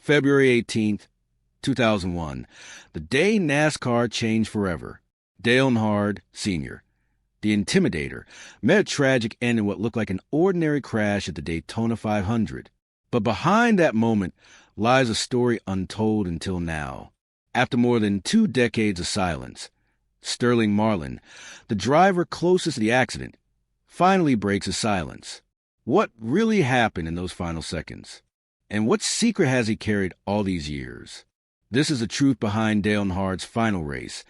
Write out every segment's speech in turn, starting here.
February 18th, 2001, the day NASCAR changed forever. Dale Earnhardt, Sr., the Intimidator, met a tragic end in what looked like an ordinary crash at the Daytona 500. But behind that moment lies a story untold until now. After more than 2 decades of silence, Sterling Marlin, the driver closest to the accident, finally breaks his silence. What really happened in those final seconds? And what secret has he carried all these years? This is the truth behind Dale Earnhardt's final race,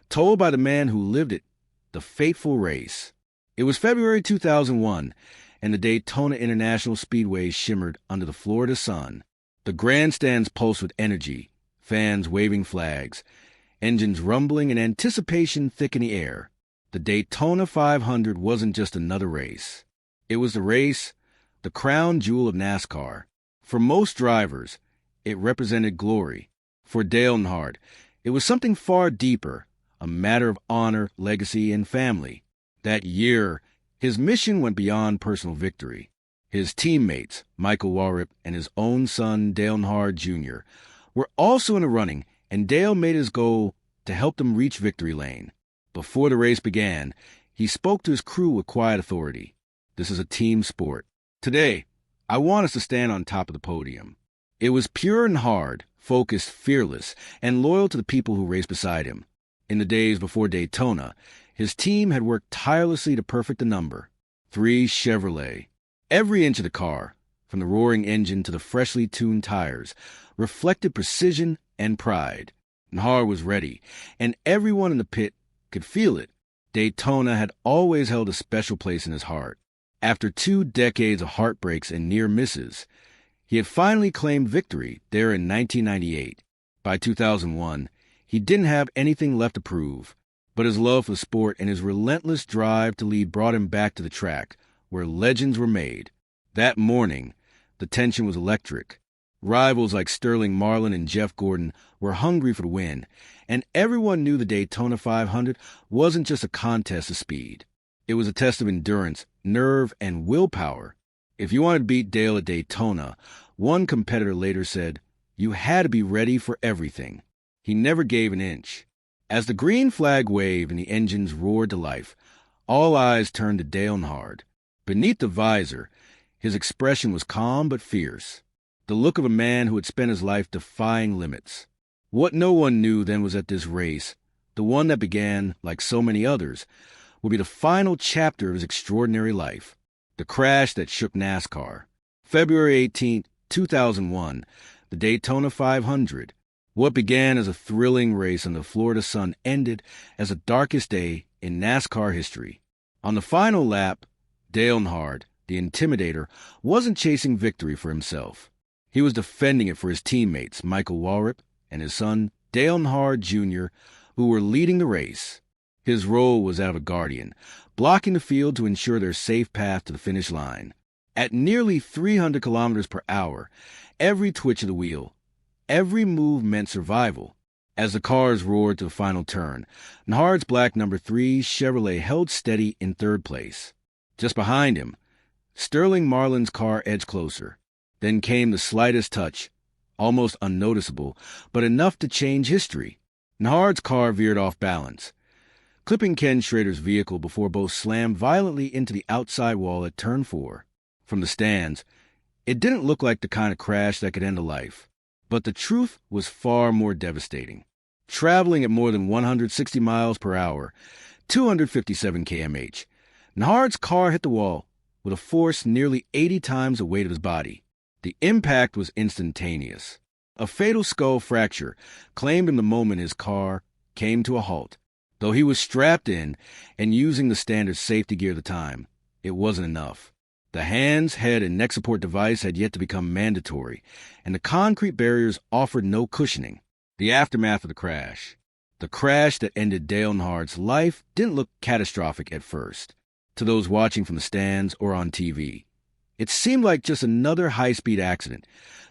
told by the man who lived it, the fateful race. It was February 2001, and the Daytona International Speedway shimmered under the Florida sun. The grandstands pulsed with energy, fans waving flags, engines rumbling, and anticipation thick in the air. The Daytona 500 wasn't just another race. It was the race, the crown jewel of NASCAR. For most drivers, it represented glory. For Dale Earnhardt, it was something far deeper, a matter of honor, legacy, and family. That year, his mission went beyond personal victory. His teammates, Michael Waltrip and his own son, Dale Earnhardt Jr., were also in the running, and Dale made his goal to help them reach victory lane. Before the race began, he spoke to his crew with quiet authority. This is a team sport. Today, I want us to stand on top of the podium. It was pure and hard, focused, fearless, and loyal to the people who raced beside him. In the days before Daytona, his team had worked tirelessly to perfect the number. 3 Chevrolet. Every inch of the car, from the roaring engine to the freshly tuned tires, reflected precision and pride. Earnhardt was ready, and everyone in the pit could feel it. Daytona had always held a special place in his heart. After 2 decades of heartbreaks and near misses, he had finally claimed victory there in 1998. By 2001, he didn't have anything left to prove, but his love for the sport and his relentless drive to lead brought him back to the track, where legends were made. That morning, the tension was electric. Rivals like Sterling Marlin and Jeff Gordon were hungry for the win, and everyone knew the Daytona 500 wasn't just a contest of speed. It was a test of endurance, nerve, and willpower. If you wanted to beat Dale at Daytona, one competitor later said, you had to be ready for everything. He never gave an inch. As the green flag waved and the engines roared to life, all eyes turned to Dale Earnhardt. Beneath the visor, his expression was calm but fierce, the look of a man who had spent his life defying limits. What no one knew then was that this race, the one that began, like so many others, would be the final chapter of his extraordinary life. The crash that shook NASCAR. February 18th, 2001, the Daytona 500. What began as a thrilling race on the Florida sun ended as the darkest day in NASCAR history. On the final lap, Dale Earnhardt, the Intimidator, wasn't chasing victory for himself. He was defending it for his teammates, Michael Waltrip and his son, Dale Earnhardt Jr., who were leading the race. His role was that of a guardian, blocking the field to ensure their safe path to the finish line. At nearly 300 kilometers per hour, every twitch of the wheel, every move meant survival. As the cars roared to the final turn, Earnhardt's black number 3 Chevrolet held steady in 3rd place. Just behind him, Sterling Marlin's car edged closer. Then came the slightest touch, almost unnoticeable, but enough to change history. Earnhardt's car veered off balance, clipping Ken Schrader's vehicle before both slammed violently into the outside wall at turn 4. From the stands, it didn't look like the kind of crash that could end a life. But the truth was far more devastating. Traveling at more than 160 miles per hour, 257 km/h, Earnhardt's car hit the wall with a force nearly 80 times the weight of his body. The impact was instantaneous. A fatal skull fracture claimed him the moment his car came to a halt. Though he was strapped in and using the standard safety gear at the time, it wasn't enough. The hands, head, and neck support device had yet to become mandatory, and the concrete barriers offered no cushioning. The aftermath of the crash that ended Dale Earnhardt's life, didn't look catastrophic at first. To those watching from the stands or on TV, it seemed like just another high-speed accident,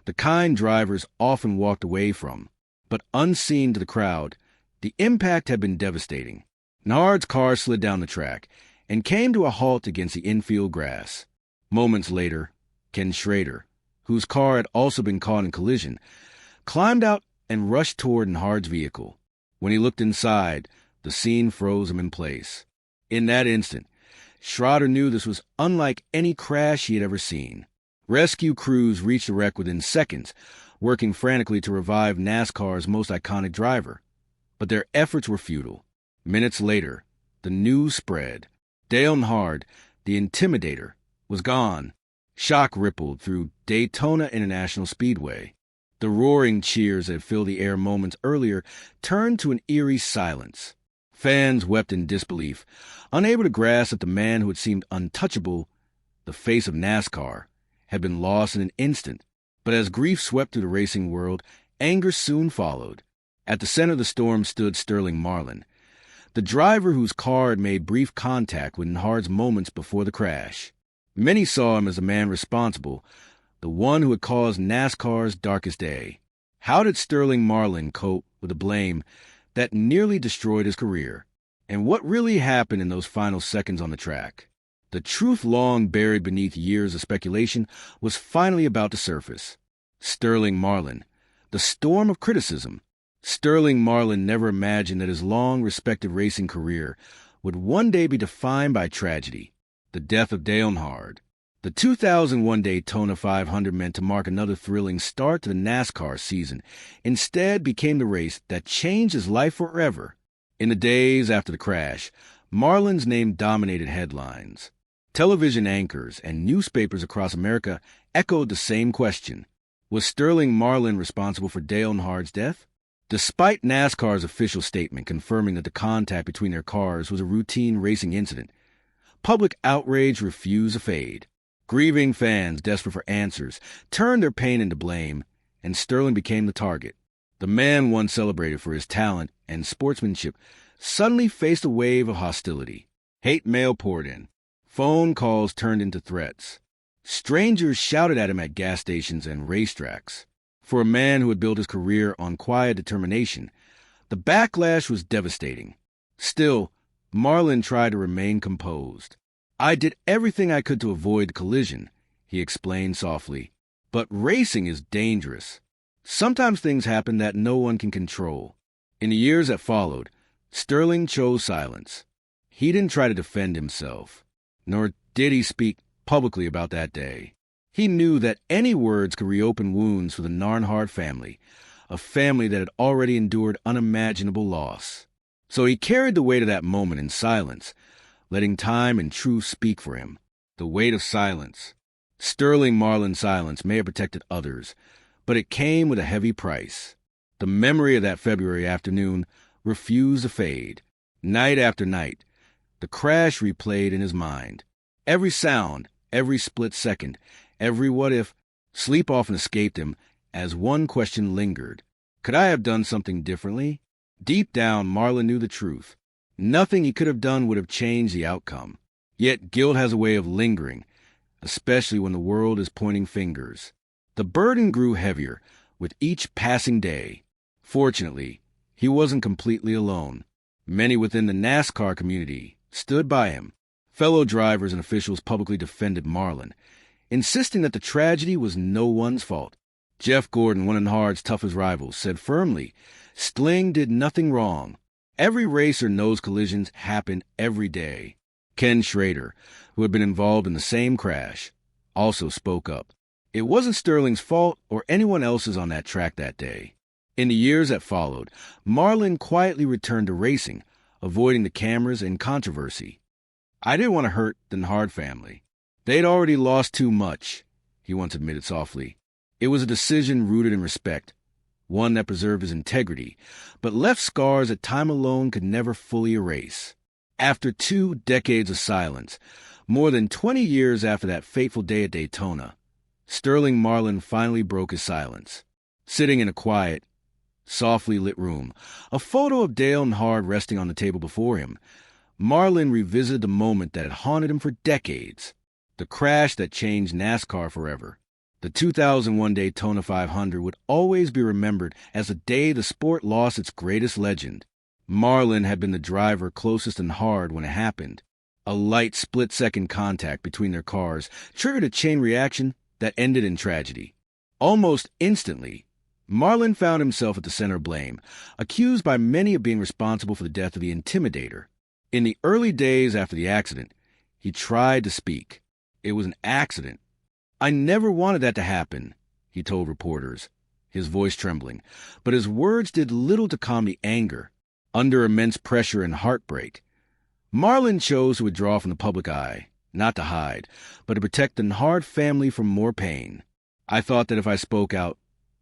the kind drivers often walked away from. But unseen to the crowd, the impact had been devastating. Earnhardt's car slid down the track and came to a halt against the infield grass. Moments later, Ken Schrader, whose car had also been caught in collision, climbed out and rushed toward Earnhardt's vehicle. When he looked inside, the scene froze him in place. In that instant, Schroeder knew this was unlike any crash he had ever seen. Rescue crews reached the wreck within seconds, working frantically to revive NASCAR's most iconic driver. But their efforts were futile. Minutes later, the news spread. Dale Earnhardt, the Intimidator, was gone. Shock rippled through Daytona International Speedway. The roaring cheers that filled the air moments earlier turned to an eerie silence. Fans wept in disbelief, unable to grasp that the man who had seemed untouchable, the face of NASCAR, had been lost in an instant. But as grief swept through the racing world, anger soon followed. At the center of the storm stood Sterling Marlin, the driver whose car had made brief contact with Earnhardt's moments before the crash. Many saw him as the man responsible, the one who had caused NASCAR's darkest day. How did Sterling Marlin cope with the blame that nearly destroyed his career? And what really happened in those final seconds on the track? The truth, long buried beneath years of speculation, was finally about to surface. Sterling Marlin, the storm of criticism. Sterling Marlin never imagined that his long-respected racing career would one day be defined by tragedy, the death of Dale Earnhardt. The 2001 Daytona 500 meant to mark another thrilling start to the NASCAR season. Instead, became the race that changed his life forever. In the days after the crash, Marlin's name dominated headlines. Television anchors and newspapers across America echoed the same question. Was Sterling Marlin responsible for Dale Earnhardt's death? Despite NASCAR's official statement confirming that the contact between their cars was a routine racing incident, public outrage refused to fade. Grieving fans, desperate for answers, turned their pain into blame, and Sterling became the target. The man once celebrated for his talent and sportsmanship suddenly faced a wave of hostility. Hate mail poured in. Phone calls turned into threats. Strangers shouted at him at gas stations and racetracks. For a man who had built his career on quiet determination, the backlash was devastating. Still, Marlin tried to remain composed. "I did everything I could to avoid the collision," he explained softly. "But racing is dangerous. Sometimes things happen that no one can control." In the years that followed, Sterling chose silence. He didn't try to defend himself, nor did he speak publicly about that day. He knew that any words could reopen wounds for the Earnhardt family, a family that had already endured unimaginable loss. So he carried the weight of that moment in silence, letting time and truth speak for him. The weight of silence. Sterling Marlin's silence may have protected others, but it came with a heavy price. The memory of that February afternoon refused to fade. Night after night, the crash replayed in his mind. Every sound, every split second, every what-if, sleep often escaped him as one question lingered. Could I have done something differently? Deep down, Marlin knew the truth. Nothing he could have done would have changed the outcome. Yet guilt has a way of lingering, especially when the world is pointing fingers. The burden grew heavier with each passing day. Fortunately, he wasn't completely alone. Many within the NASCAR community stood by him. Fellow drivers and officials publicly defended Marlin, insisting that the tragedy was no one's fault. Jeff Gordon, one of Earnhardt's toughest rivals, said firmly, "Sling did nothing wrong. Every race or nose collisions happen every day." Ken Schrader, who had been involved in the same crash, also spoke up. It wasn't Sterling's fault or anyone else's on that track that day. In the years that followed, Marlin quietly returned to racing, avoiding the cameras and controversy. "I didn't want to hurt the Earnhardt family. They'd already lost too much," he once admitted softly. It was a decision rooted in respect, one that preserved his integrity, but left scars that time alone could never fully erase. After 2 decades of silence, more than 20 years after that fateful day at Daytona, Sterling Marlin finally broke his silence. Sitting in a quiet, softly lit room, a photo of Dale Earnhardt resting on the table before him, Marlin revisited the moment that had haunted him for decades, the crash that changed NASCAR forever. The 2001 Daytona 500 would always be remembered as the day the sport lost its greatest legend. Marlin had been the driver closest to Earnhardt when it happened. A light split-second contact between their cars triggered a chain reaction that ended in tragedy. Almost instantly, Marlin found himself at the center of blame, accused by many of being responsible for the death of the Intimidator. In the early days after the accident, he tried to speak. It was an accident. "I never wanted that to happen," he told reporters, his voice trembling, but his words did little to calm the anger. Under immense pressure and heartbreak, Marlin chose to withdraw from the public eye, not to hide, but to protect the Earnhardt family from more pain. "I thought that if I spoke out,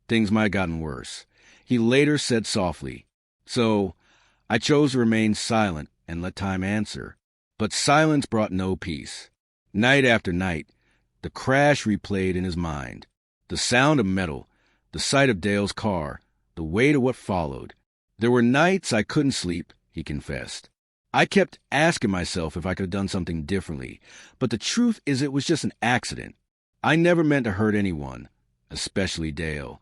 things might have gotten worse," he later said softly. "So I chose to remain silent and let time answer." But silence brought no peace. Night after night, the crash replayed in his mind. The sound of metal, the sight of Dale's car, the weight of what followed. "There were nights I couldn't sleep," he confessed. "I kept asking myself if I could have done something differently, but the truth is it was just an accident. I never meant to hurt anyone, especially Dale."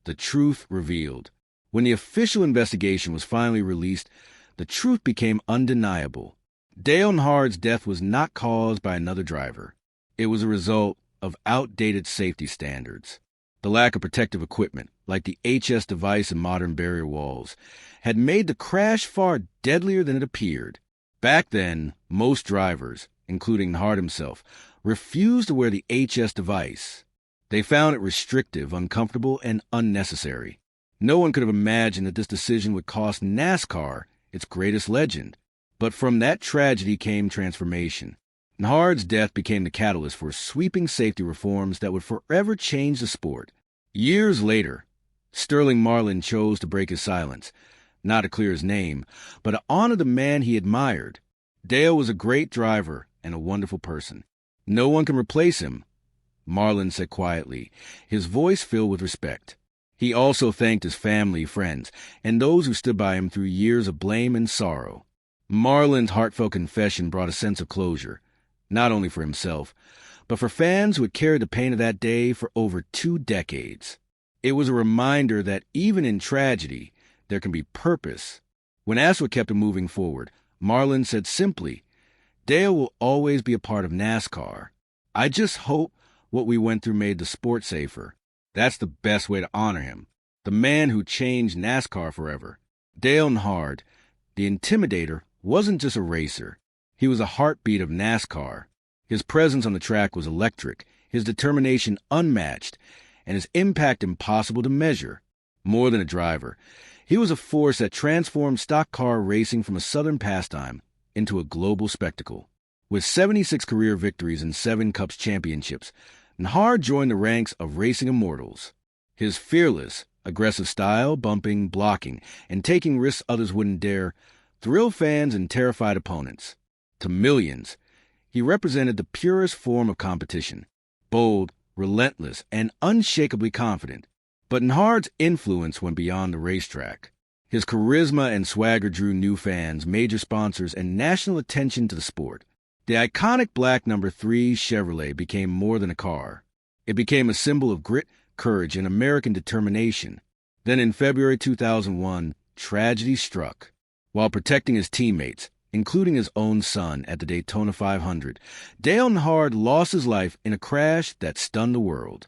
The truth revealed. When the official investigation was finally released, the truth became undeniable. Dale Earnhardt's death was not caused by another driver. It was a result of outdated safety standards. The lack of protective equipment, like the HS device and modern barrier walls, had made the crash far deadlier than it appeared. Back then, most drivers, including Earnhardt himself, refused to wear the HS device. They found it restrictive, uncomfortable, and unnecessary. No one could have imagined that this decision would cost NASCAR its greatest legend. But from that tragedy came transformation. Earnhardt's death became the catalyst for sweeping safety reforms that would forever change the sport. Years later, Sterling Marlin chose to break his silence, not to clear his name, but to honor the man he admired. Dale was a great driver and a wonderful person. "No one can replace him," Marlin said quietly, his voice filled with respect. He also thanked his family, friends, and those who stood by him through years of blame and sorrow. Marlin's heartfelt confession brought a sense of closure, not only for himself, but for fans who had carried the pain of that day for over 2 decades. It was a reminder that even in tragedy, there can be purpose. When asked what kept him moving forward, Marlin said simply, "Dale will always be a part of NASCAR. I just hope what we went through made the sport safer." That's the best way to honor him. The man who changed NASCAR forever. Dale Earnhardt, the Intimidator, wasn't just a racer. He was a heartbeat of NASCAR. His presence on the track was electric, his determination unmatched, and his impact impossible to measure. More than a driver, he was a force that transformed stock car racing from a southern pastime into a global spectacle. With 76 career victories and 7 Cups championships, Earnhardt joined the ranks of racing immortals. His fearless, aggressive style, bumping, blocking, and taking risks others wouldn't dare, thrilled fans and terrified opponents. To millions, he represented the purest form of competition, bold, relentless, and unshakably confident. But Earnhardt's influence went beyond the racetrack. His charisma and swagger drew new fans, major sponsors, and national attention to the sport. The iconic black number 3 Chevrolet became more than a car. It became a symbol of grit, courage, and American determination. Then in February 2001, tragedy struck. While protecting his teammates, including his own son at the Daytona 500, Dale Earnhardt lost his life in a crash that stunned the world.